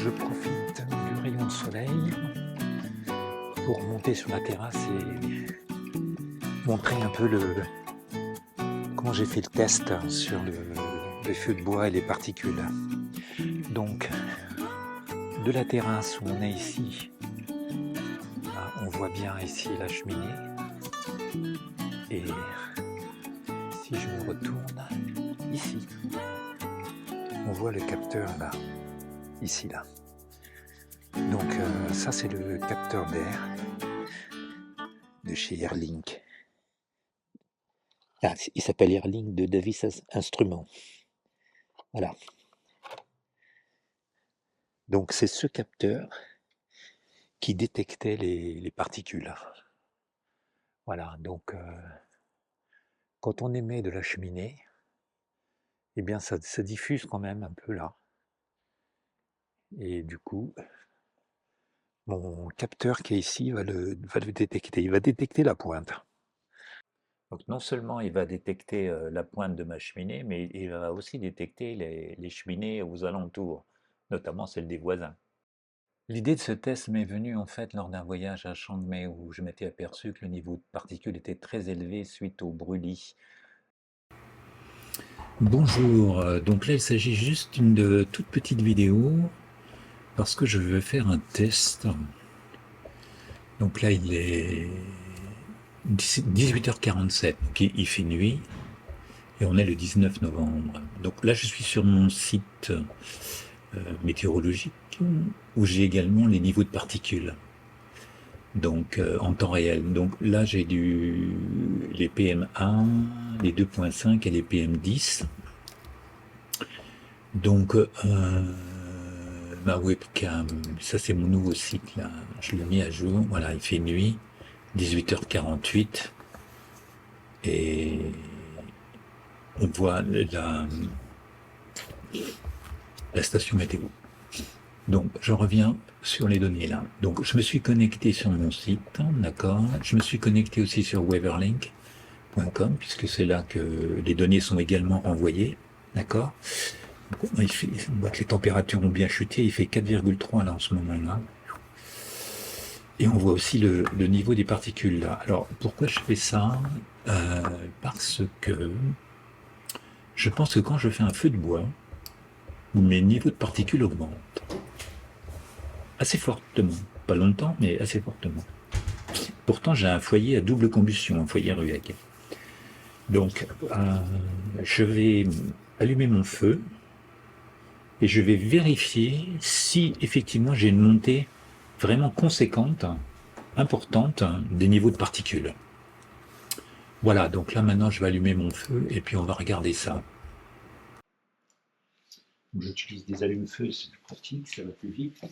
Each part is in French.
je profite du rayon de soleil pour monter sur la terrasse et montrer un peu comment j'ai fait le test sur les feux de bois et les particules. Donc, de la terrasse où on est ici, là, on voit bien ici la cheminée. Et si je me retourne ici, on voit le capteur là, ici là. Donc ça c'est le capteur d'air de chez Airlink. Ah, il s'appelle Airlink de Davis Instruments. Voilà. Donc c'est ce capteur qui détectait les particules. Voilà, donc quand on émet de la cheminée, eh bien ça diffuse quand même un peu là. Et du coup, mon capteur qui est ici va le détecter. Il va détecter la pointe. Donc non seulement il va détecter la pointe de ma cheminée, mais il va aussi détecter les cheminées aux alentours, notamment celles des voisins. L'idée de ce test m'est venue en fait lors d'un voyage à Chiang Mai où je m'étais aperçu que le niveau de particules était très élevé suite au brûlis. Bonjour, donc là il s'agit juste d'une toute petite vidéo parce que je veux faire un test. Donc là il est 18h47, donc il fait nuit et on est le 19 novembre. Donc là je suis sur mon site météorologique où j'ai également les niveaux de particules. Donc en temps réel. Donc là j'ai les PM1, les 2.5 et les PM10. Donc ma webcam, ça c'est mon nouveau site là, je l'ai mis à jour. Voilà, il fait nuit, 18h48 et on voit la station météo. Donc, je reviens sur les données là. Donc, je me suis connecté sur mon site, d'accord. Je me suis connecté aussi sur weatherlink.com, puisque c'est là que les données sont également envoyées, d'accord. On voit que les températures ont bien chuté, il fait 4,3 là en ce moment-là. Et on voit aussi le niveau des particules là. Alors, pourquoi je fais ça parce que je pense que quand je fais un feu de bois, mes niveaux de particules augmentent. Assez fortement. Pas longtemps, mais assez fortement. Pourtant, j'ai un foyer à double combustion, un foyer RUEG. Donc, je vais allumer mon feu et je vais vérifier si effectivement j'ai une montée vraiment conséquente, importante des niveaux de particules. Voilà, donc là maintenant je vais allumer mon feu et puis on va regarder ça. J'utilise des allumes-feu, c'est plus pratique, ça va plus vite.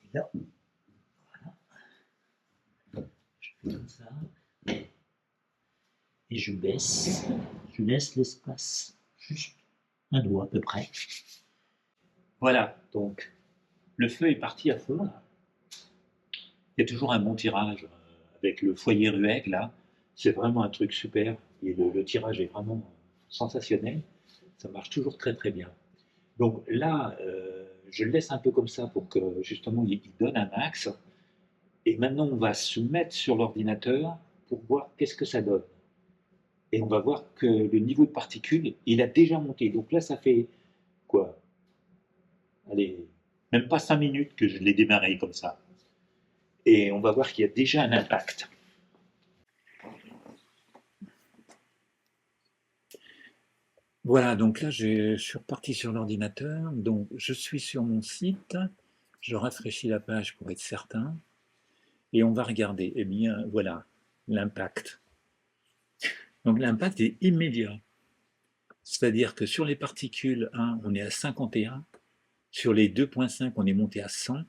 Et là, voilà, je fais comme ça. Et je baisse, je laisse l'espace juste un doigt à peu près. Voilà, donc le feu est parti à fond là. Il y a toujours un bon tirage avec le foyer RUEG là. C'est vraiment un truc super et le tirage est vraiment sensationnel. Ça marche toujours très très bien. Donc là, je le laisse un peu comme ça pour que justement il donne un max. Et maintenant, on va se mettre sur l'ordinateur pour voir qu'est-ce que ça donne. Et on va voir que le niveau de particules, il a déjà monté. Donc là, ça fait quoi? Allez, même pas 5 minutes que je l'ai démarré comme ça. Et on va voir qu'il y a déjà un impact. Voilà, donc là, je suis reparti sur l'ordinateur. Donc, je suis sur mon site. Je rafraîchis la page pour être certain. Et on va regarder. Eh bien, voilà, l'impact. Donc, l'impact est immédiat. C'est-à-dire que sur les particules 1, on est à 51. Sur les 2.5, on est monté à 100.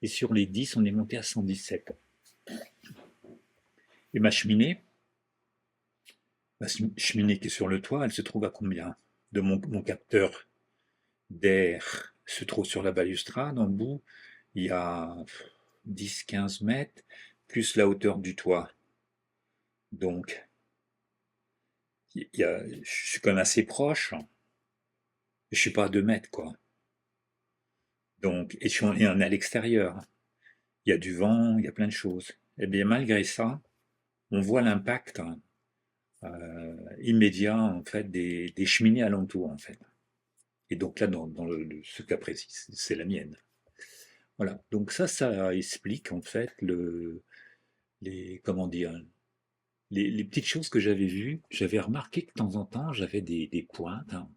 Et sur les 10, on est monté à 117. Et ma cheminée qui est sur le toit, elle se trouve à combien? De mon capteur d'air se trouve sur la balustrade. En bout, il y a 10-15 mètres. plus la hauteur du toit. Donc, je suis quand même assez proche. Je suis pas à 2 mètres, quoi. Donc, et on est à l'extérieur. Il y a du vent, il y a plein de choses. Et bien, malgré ça, on voit l'impact immédiat, en fait, des cheminées alentour, en fait. Et donc là, dans ce cas précis, c'est la mienne. Voilà. Donc ça explique, en fait, comment dire, les petites choses que j'avais vues. J'avais remarqué que de temps en temps, j'avais des pointes, hein.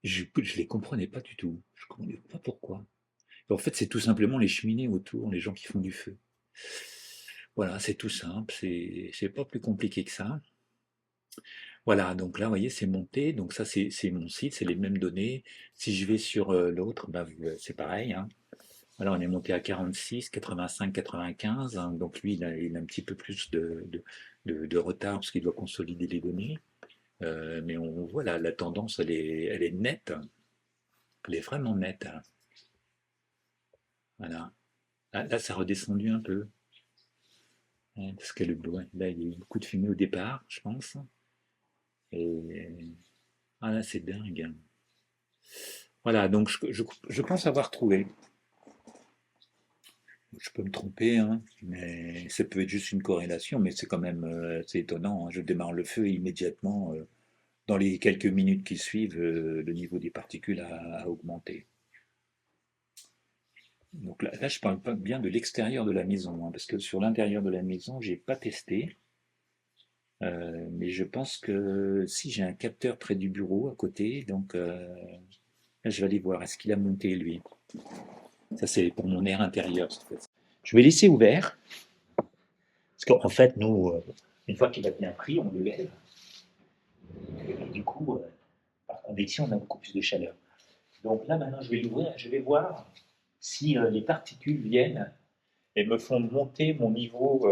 Je les comprenais pas du tout. Je comprenais pas pourquoi. Et en fait, c'est tout simplement les cheminées autour, les gens qui font du feu. Voilà, c'est tout simple, c'est pas plus compliqué que ça. Voilà, donc là, vous voyez, c'est monté. Donc ça, c'est mon site, c'est les mêmes données. Si je vais sur l'autre, bah, c'est pareil, hein. Voilà, on est monté à 46, 85, 95, hein. Donc lui, il a un petit peu plus de retard parce qu'il doit consolider les données. Mais on voit la tendance, elle est nette. Elle est vraiment nette, hein. Voilà. Là, ça a redescendu un peu, hein, parce que là, il y a eu beaucoup de fumée au départ, je pense. Et là, c'est dingue, hein. Voilà, donc je pense avoir trouvé. Je peux me tromper, hein, mais ça peut être juste une corrélation, mais c'est quand même c'est étonnant, hein. Je démarre le feu et immédiatement, dans les quelques minutes qui suivent, le niveau des particules a augmenté. Donc là, je parle pas bien de l'extérieur de la maison, hein, parce que sur l'intérieur de la maison, j'ai pas testé. Mais je pense que si j'ai un capteur près du bureau à côté, donc là, je vais aller voir, est-ce qu'il a monté lui? Ça, c'est pour mon air intérieur, cette fois-ci. Je vais laisser ouvert, parce qu'en fait, nous, une fois qu'il a bien pris, on le lève. Et du coup, par convection, on a beaucoup plus de chaleur. Donc là, maintenant, je vais l'ouvrir, je vais voir si les particules viennent et me font monter mon niveau,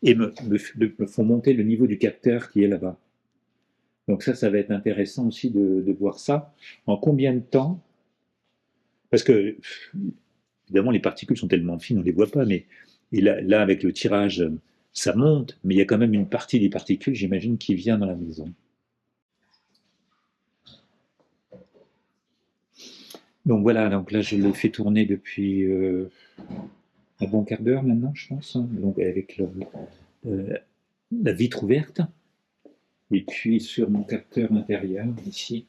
et me font monter le niveau du capteur qui est là-bas. Donc ça va être intéressant aussi de voir ça. En combien de temps? Parce que, évidemment, les particules sont tellement fines, on ne les voit pas, mais et là, avec le tirage, ça monte, mais il y a quand même une partie des particules, j'imagine, qui vient dans la maison. Donc voilà, donc là, je l'ai fait tourner depuis un bon quart d'heure maintenant, je pense, hein, donc avec euh, la vitre ouverte. Et puis sur mon capteur intérieur, ici,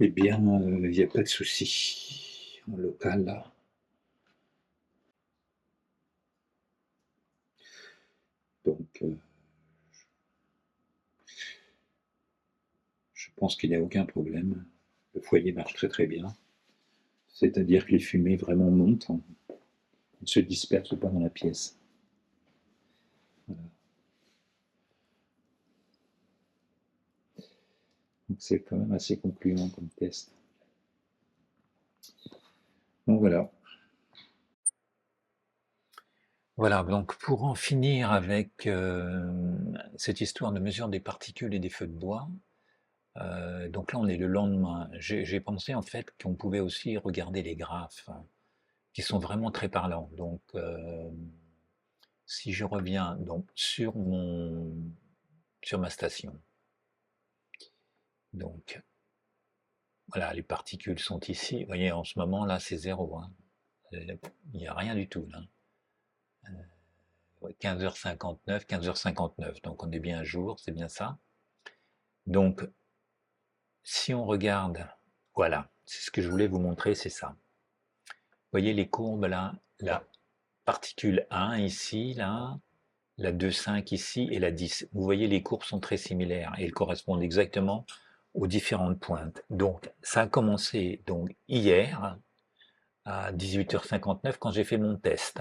eh bien, il n'y a pas de souci en local là. Donc, je pense qu'il n'y a aucun problème. Le foyer marche très très bien. C'est-à-dire que les fumées vraiment montent, hein, ne se dispersent pas dans la pièce. Voilà. Donc c'est quand même assez concluant comme test. Donc voilà. Voilà, donc pour en finir avec cette histoire de mesure des particules et des feux de bois, donc là on est le lendemain. J'ai pensé en fait qu'on pouvait aussi regarder les graphes, hein, qui sont vraiment très parlants. Donc si je reviens donc sur ma station, donc voilà, les particules sont ici. Vous voyez, en ce moment là c'est zéro, hein. Il n'y a rien du tout là. 15h59, 15h59, donc on est bien à jour, c'est bien ça. Donc si on regarde, voilà, c'est ce que je voulais vous montrer, c'est ça. Vous voyez les courbes là, la particule 1 ici, là, la 2,5 ici et la 10. Vous voyez, les courbes sont très similaires et elles correspondent exactement aux différentes pointes. Donc, ça a commencé donc hier à 18h59 quand j'ai fait mon test.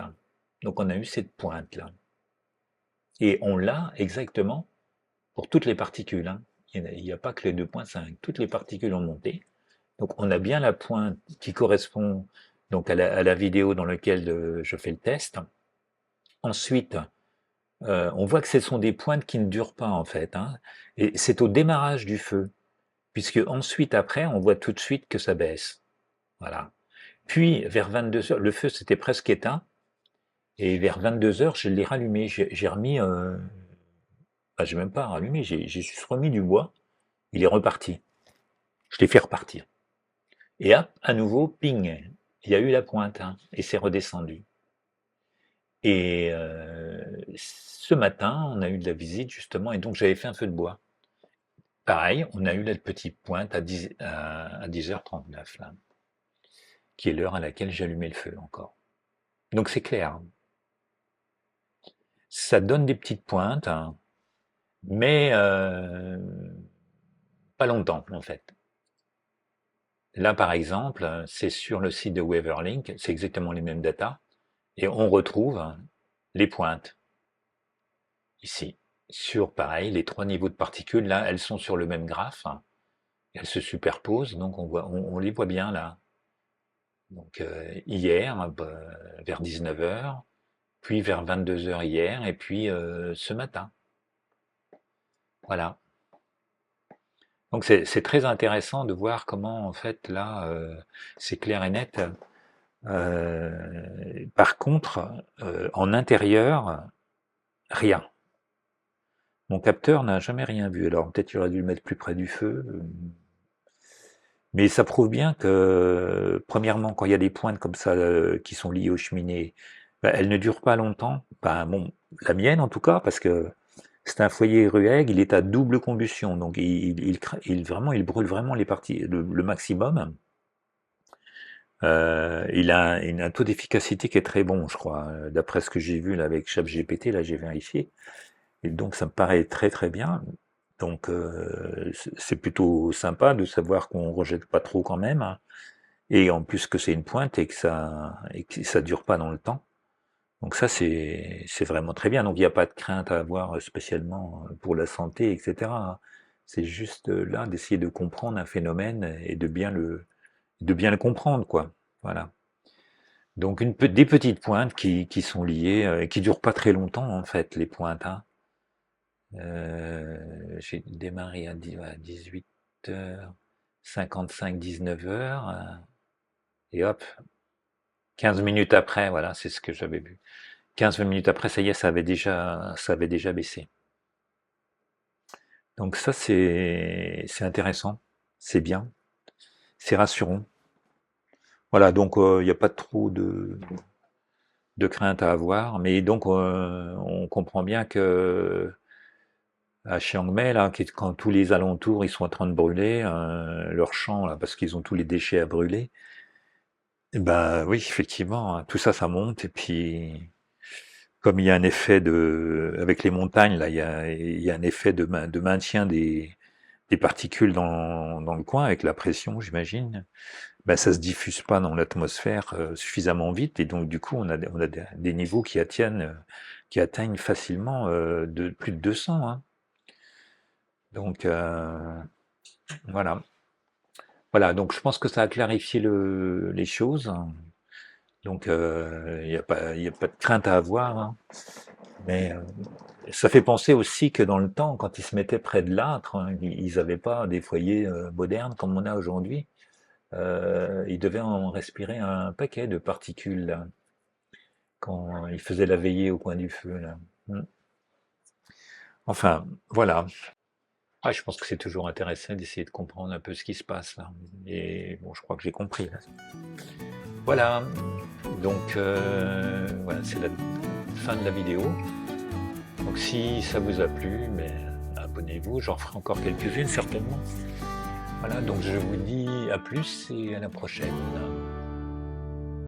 Donc, on a eu cette pointe-là. Et on l'a exactement pour toutes les particules, hein. Il n'y a pas que les 2,5. Toutes les particules ont monté. Donc, on a bien la pointe qui correspond donc à la vidéo dans laquelle je fais le test. Ensuite, on voit que ce sont des pointes qui ne durent pas en fait, hein, et c'est au démarrage du feu, puisque ensuite après, on voit tout de suite que ça baisse. Voilà. Puis, vers 22 heures, le feu s'était presque éteint, et vers 22 heures, je l'ai rallumé. J'ai remis, j'ai même pas rallumé, j'ai juste remis du bois. Il est reparti. Je l'ai fait repartir. Et hop, à nouveau, ping, il y a eu la pointe, hein, et c'est redescendu. Et ce matin, on a eu de la visite justement, et donc j'avais fait un feu de bois. Pareil, on a eu la petite pointe à 10h39, là, qui est l'heure à laquelle j'ai allumé le feu encore. Donc c'est clair. Ça donne des petites pointes, hein, mais pas longtemps en fait. Là par exemple, c'est sur le site de WeatherLink, c'est exactement les mêmes datas, et on retrouve les pointes ici. Sur pareil, les 3 niveaux de particules, là, elles sont sur le même graphe, hein, elles se superposent, donc on les voit bien là. Donc hier, vers 19h, puis vers 22h hier, et puis ce matin. Voilà. Donc c'est très intéressant de voir comment en fait là c'est clair et net. Par contre, en intérieur, rien. Mon capteur n'a jamais rien vu. Alors peut-être qu'il aurait dû le mettre plus près du feu. Mais ça prouve bien que, premièrement, quand il y a des pointes comme ça qui sont liées aux cheminées, elles ne durent pas longtemps. Bon, la mienne en tout cas, parce que c'est un foyer RUEG, il est à double combustion, donc il brûle vraiment les parties, le maximum. Il a un taux d'efficacité qui est très bon, je crois, d'après ce que j'ai vu là, avec ChatGPT, là j'ai vérifié. Et donc ça me paraît très très bien. Donc c'est plutôt sympa de savoir qu'on rejette pas trop quand même, hein. Et en plus que c'est une pointe et que ça dure pas dans le temps. Donc ça c'est vraiment très bien. Donc il n'y a pas de crainte à avoir spécialement pour la santé, etc., hein. C'est juste là d'essayer de comprendre un phénomène et de bien le comprendre, quoi. Voilà. Donc des petites pointes qui sont liées et qui durent pas très longtemps en fait, les pointes, hein. J'ai démarré à 18h55, 19h, et hop, 15 minutes après, voilà, c'est ce que j'avais vu. 15 minutes après, ça y est, ça avait déjà baissé. Donc ça, c'est intéressant, c'est bien, c'est rassurant. Voilà, donc il n'y a pas trop de crainte à avoir, mais donc on comprend bien que à Chiang Mai, là, quand tous les alentours ils sont en train de brûler leurs champs, là, parce qu'ils ont tous les déchets à brûler, et ben oui, effectivement, hein, tout ça, ça monte, et puis comme il y a un effet avec les montagnes, là, il y a un effet de maintien des particules dans le coin avec la pression, j'imagine. Ben ça se diffuse pas dans l'atmosphère suffisamment vite, et donc du coup on a des niveaux qui atteignent facilement de plus de 200, hein. Donc voilà. Voilà, donc je pense que ça a clarifié les choses. Donc il n'y a pas de crainte à avoir, hein. Mais ça fait penser aussi que dans le temps, quand ils se mettaient près de l'âtre, hein, ils n'avaient pas des foyers modernes comme on a aujourd'hui. Ils devaient en respirer un paquet de particules là, quand ils faisaient la veillée au coin du feu, là. Enfin, voilà. Ah, je pense que c'est toujours intéressant d'essayer de comprendre un peu ce qui se passe là. Et bon, je crois que j'ai compris là. Voilà. Donc voilà, c'est la fin de la vidéo. Donc si ça vous a plu, abonnez-vous, j'en ferai encore quelques-unes certainement. Voilà, donc je vous dis à plus et à la prochaine.